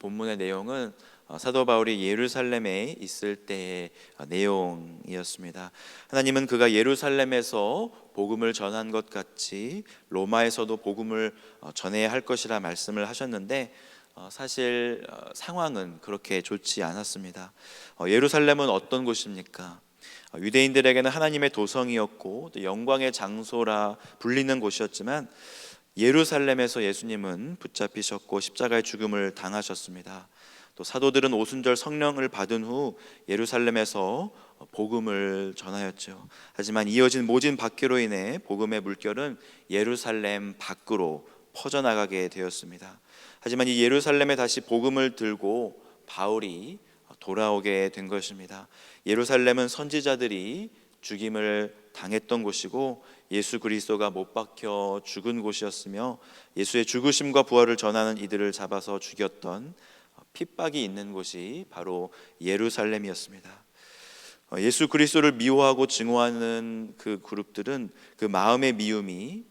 본문의 내용은 사도 바울이 예루살렘에 있을 때의 내용이었습니다. 하나님은 그가 예루살렘에서 복음을 전한 것 같이 로마에서도 복음을 전해야 할 것이라 말씀을 하셨는데 사실 상황은 그렇게 좋지 않았습니다. 예루살렘은 어떤 곳입니까? 유대인들에게는 하나님의 도성이었고 또 영광의 장소라 불리는 곳이었지만 예루살렘에서 예수님은 붙잡히셨고 십자가의 죽음을 당하셨습니다. 또 사도들은 오순절 성령을 받은 후 예루살렘에서 복음을 전하였죠. 하지만 이어진 모진 박해로 인해 복음의 물결은 예루살렘 밖으로 퍼져나가게 되었습니다. 하지만 이 예루살렘에 다시 복음을 들고 바울이 돌아오게 된 것입니다. 예루살렘은 선지자들이 죽임을 당했던 곳이고 예수 그리스도가 못 박혀 죽은 곳이었으며 예수의 죽으심과 부활을 전하는 이들을 잡아서 죽였던 핍박이 있는 곳이 바로 예루살렘이었습니다. 예수 그리스도를 미워하고 증오하는 그 그룹들은 그 마음의 미움이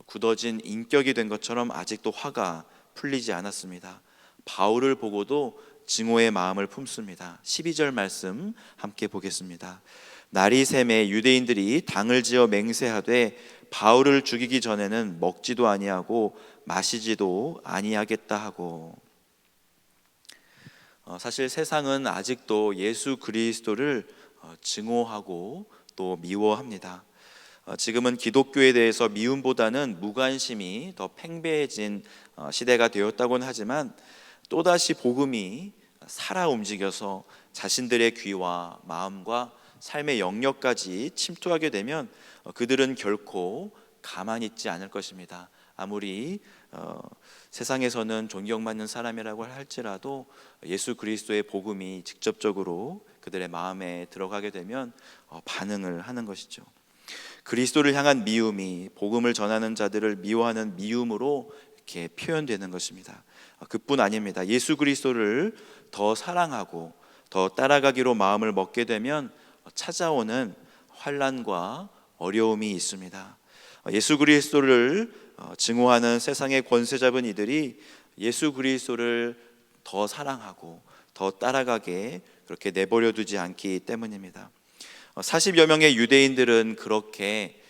굳어진 인격이 된 것처럼 아직도 화가 풀리지 않았습니다. 바울을 보고도 증오의 마음을 품습니다. 12절 말씀 함께 보겠습니다. 날이 샘에 유대인들이 당을 지어 맹세하되 바울을 죽이기 전에는 먹지도 아니하고 마시지도 아니하겠다 하고. 사실 세상은 아직도 예수 그리스도를 증오하고 또 미워합니다. 지금은 기독교에 대해서 미움보다는 무관심이 더 팽배해진 시대가 되었다고는 하지만 또다시 복음이 살아 움직여서 자신들의 귀와 마음과 삶의 영역까지 침투하게 되면 그들은 결코 가만히 있지 않을 것입니다. 아무리 세상에서는 존경받는 사람이라고 할지라도 예수 그리스도의 복음이 직접적으로 그들의 마음에 들어가게 되면 반응을 하는 것이죠. 그리스도를 향한 미움이 복음을 전하는 자들을 미워하는 미움으로 이렇게 표현되는 것입니다. 그뿐 아닙니다. 예수 그리스도를 더 사랑하고 더 따라가기로 마음을 먹게 되면 찾아오는 환난과 어려움이 있습니다. 예수 그리스도를 증오하는 세상의 권세 잡은 이들이 예수 그리스도를 더 사랑하고 더 따라가게 그렇게 내버려 두지 않기 때문입니다. 40여 명의 유대인들은 그렇게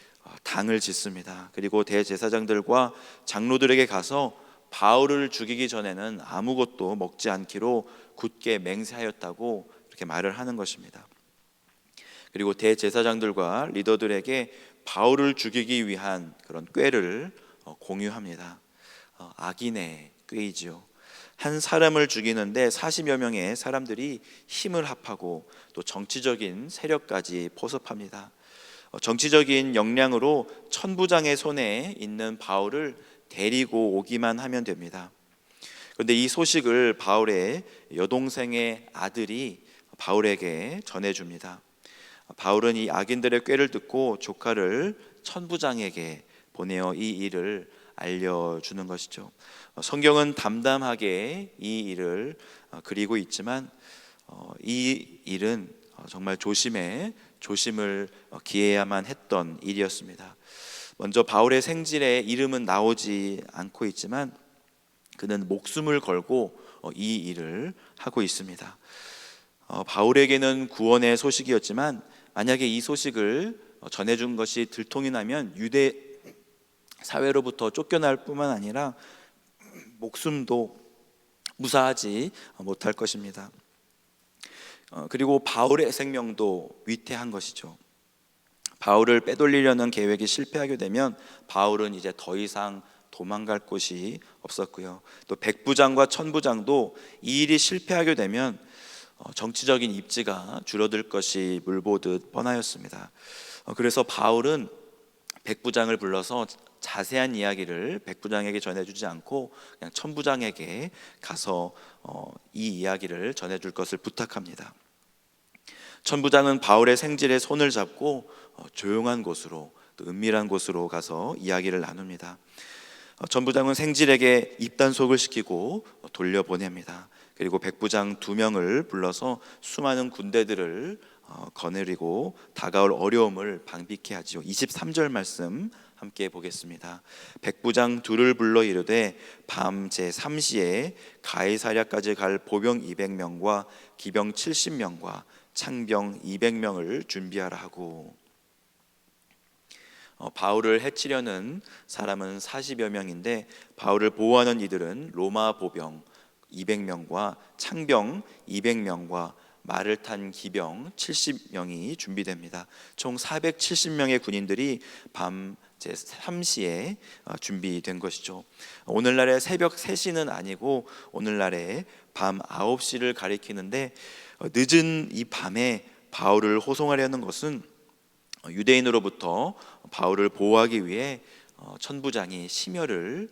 당을 짓습니다. 그리고 대제사장들과 장로들에게 가서 바울을 죽이기 전에는 아무것도 먹지 않기로 굳게 맹세하였다고 이렇게 말을 하는 것입니다. 그리고 대제사장들과 리더들에게 바울을 죽이기 위한 그런 꾀를 공유합니다. 악인의 꾀이지요. 한 사람을 죽이는데 40여 명의 사람들이 힘을 합하고 또 정치적인 세력까지 포섭합니다. 정치적인 역량으로 천부장의 손에 있는 바울을 데리고 오기만 하면 됩니다. 그런데 이 소식을 바울의 여동생의 아들이 바울에게 전해줍니다. 바울은 이 악인들의 꾀를 듣고 조카를 천부장에게 보내어 이 일을 알려주는 것이죠. 성경은 담담하게 이 일을 그리고 있지만 이 일은 정말 조심을 기해야만 했던 일이었습니다. 먼저 바울의 생질에 이름은 나오지 않고 있지만 그는 목숨을 걸고 이 일을 하고 있습니다. 바울에게는 구원의 소식이었지만 만약에 이 소식을 전해준 것이 들통이 나면 유대 사회로부터 쫓겨날 뿐만 아니라 목숨도 무사하지 못할 것입니다. 그리고 바울의 생명도 위태한 것이죠. 바울을 빼돌리려는 계획이 실패하게 되면 바울은 이제 더 이상 도망갈 곳이 없었고요. 또 백부장과 천부장도 이 일이 실패하게 되면 정치적인 입지가 줄어들 것이 물보듯 뻔하였습니다. 그래서 바울은 백부장을 불러서 자세한 이야기를 백부장에게 전해주지 않고 그냥 천부장에게 가서 이 이야기를 전해줄 것을 부탁합니다. 천부장은 바울의 생질에 손을 잡고 조용한 곳으로 또 은밀한 곳으로 가서 이야기를 나눕니다. 천부장은 생질에게 입단속을 시키고 돌려보냅니다. 그리고 백부장 2명을 불러서 수많은 군대들을 거느리고 다가올 어려움을 방비케 하지요. 23절 말씀 함께 보겠습니다. 백부장 둘을 불러 이르되 밤 제3시에 가이사랴까지 갈 보병 200명과 기병 70명과 창병 200명을 준비하라 하고, 바울을 해치려는 사람은 40여 명인데 바울을 보호하는 이들은 로마 보병 200명과 창병 200명과 말을 탄 기병 70명이 준비됩니다. 총 470명의 군인들이 밤 제3시에 준비된 것이죠. 오늘날의 새벽 3시는 아니고 오늘날의 밤 9시를 가리키는데, 늦은 이 밤에 바울을 호송하려는 것은 유대인으로부터 바울을 보호하기 위해 천부장이 심혈을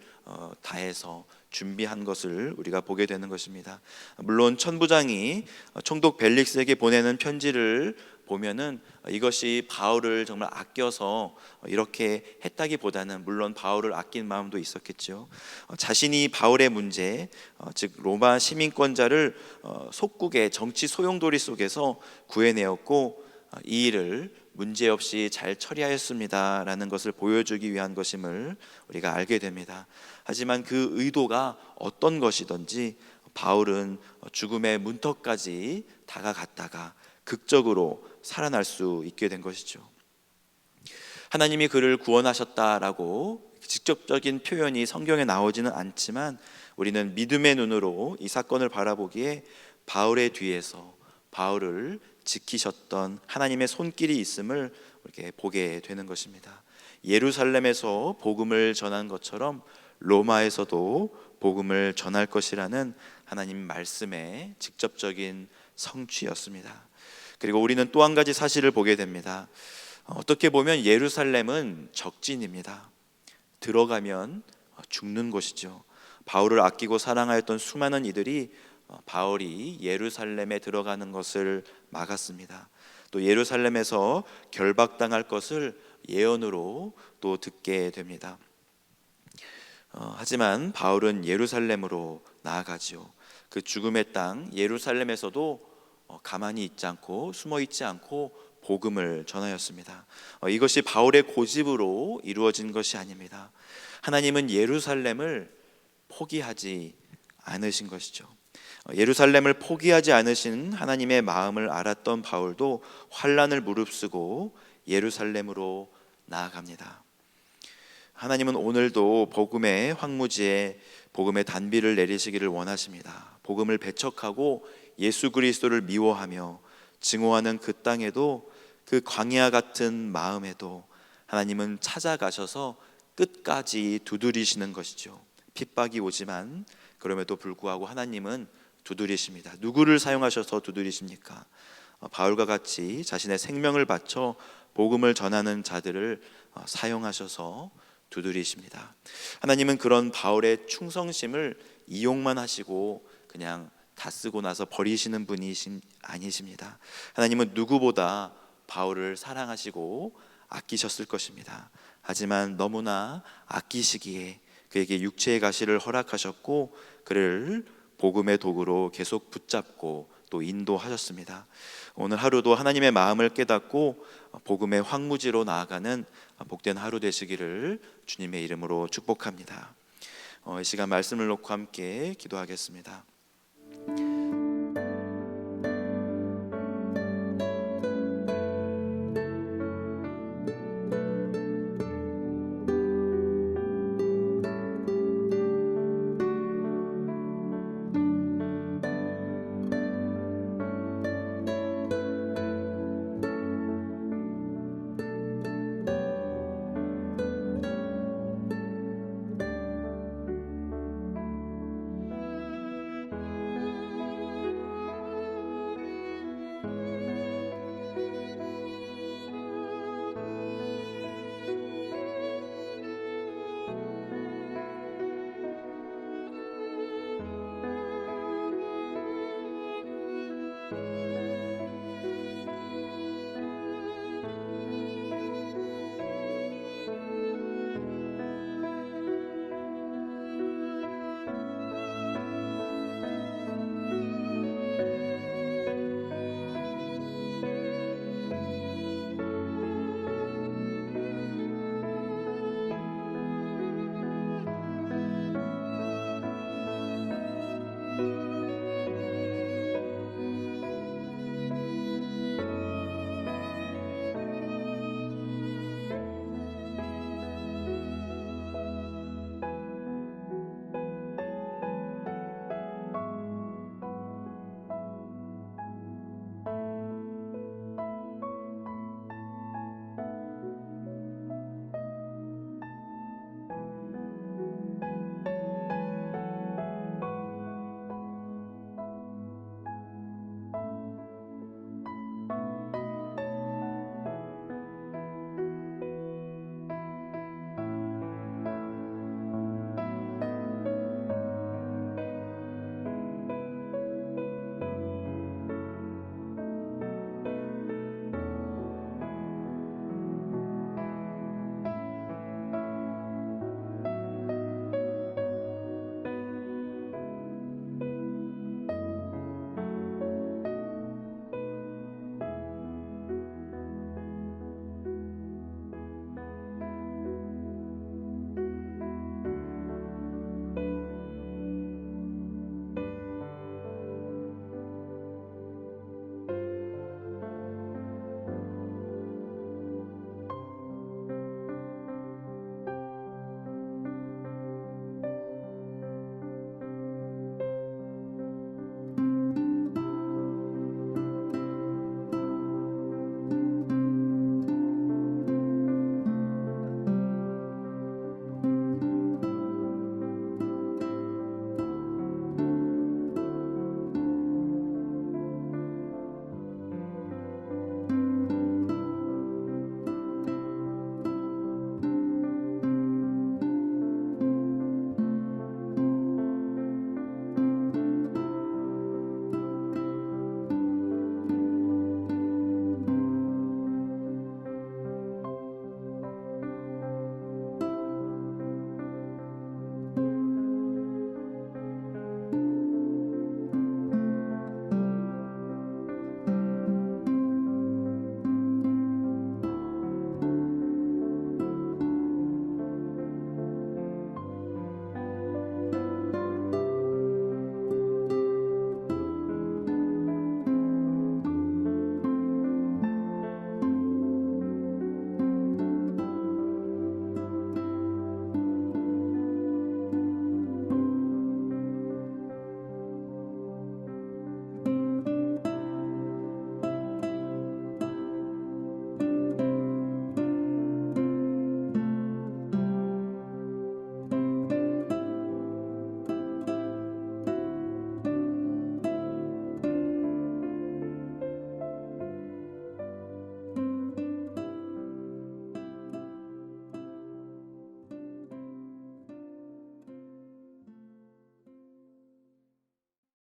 다해서 준비한 것을 우리가 보게 되는 것입니다. 물론 천부장이 총독 벨릭스에게 보내는 편지를 보면은 이것이 바울을 정말 아껴서 이렇게 했다기보다는 물론 바울을 아낀 마음도 있었겠죠. 자신이 바울의 문제, 즉 로마 시민권자를 속국의 정치 소용돌이 속에서 구해내었고 이 일을 문제없이 잘 처리하였습니다라는 것을 보여주기 위한 것임을 우리가 알게 됩니다. 하지만 그 의도가 어떤 것이든지 바울은 죽음의 문턱까지 다가갔다가 극적으로 살아날 수 있게 된 것이죠. 하나님이 그를 구원하셨다라고 직접적인 표현이 성경에 나오지는 않지만 우리는 믿음의 눈으로 이 사건을 바라보기에 바울의 뒤에서 바울을 지키셨던 하나님의 손길이 있음을 이렇게 보게 되는 것입니다. 예루살렘에서 복음을 전한 것처럼 로마에서도 복음을 전할 것이라는 하나님 말씀의 직접적인 성취였습니다. 그리고 우리는 또 한 가지 사실을 보게 됩니다. 어떻게 보면 예루살렘은 적진입니다. 들어가면 죽는 곳이죠. 바울을 아끼고 사랑하였던 수많은 이들이 바울이 예루살렘에 들어가는 것을 막았습니다. 또 예루살렘에서 결박당할 것을 예언으로 또 듣게 됩니다. 하지만 바울은 예루살렘으로 나아가지요. 그 죽음의 땅 예루살렘에서도 가만히 있지 않고 숨어 있지 않고 복음을 전하였습니다. 이것이 바울의 고집으로 이루어진 것이 아닙니다. 하나님은 예루살렘을 포기하지 않으신 것이죠. 예루살렘을 포기하지 않으신 하나님의 마음을 알았던 바울도 환난을 무릅쓰고 예루살렘으로 나아갑니다. 하나님은 오늘도 복음의 황무지에 복음의 단비를 내리시기를 원하십니다. 복음을 배척하고 예수 그리스도를 미워하며 증오하는 그 땅에도, 그 광야 같은 마음에도 하나님은 찾아가셔서 끝까지 두드리시는 것이죠. 핍박이 오지만 그럼에도 불구하고 하나님은 두드리십니다. 누구를 사용하셔서 두드리십니까? 바울과 같이 자신의 생명을 바쳐 복음을 전하는 자들을 사용하셔서 두드리십니다. 하나님은 그런 바울의 충성심을 이용만 하시고 그냥 다 쓰고 나서 버리시는 분이 아니십니다. 하나님은 누구보다 바울을 사랑하시고 아끼셨을 것입니다. 하지만 너무나 아끼시기에 그에게 육체의 가시를 허락하셨고 그를 복음의 도구로 계속 붙잡고 또 인도하셨습니다. 오늘 하루도 하나님의 마음을 깨닫고 복음의 황무지로 나아가는 복된 하루 되시기를 주님의 이름으로 축복합니다. 이 시간 말씀을 놓고 함께 기도하겠습니다.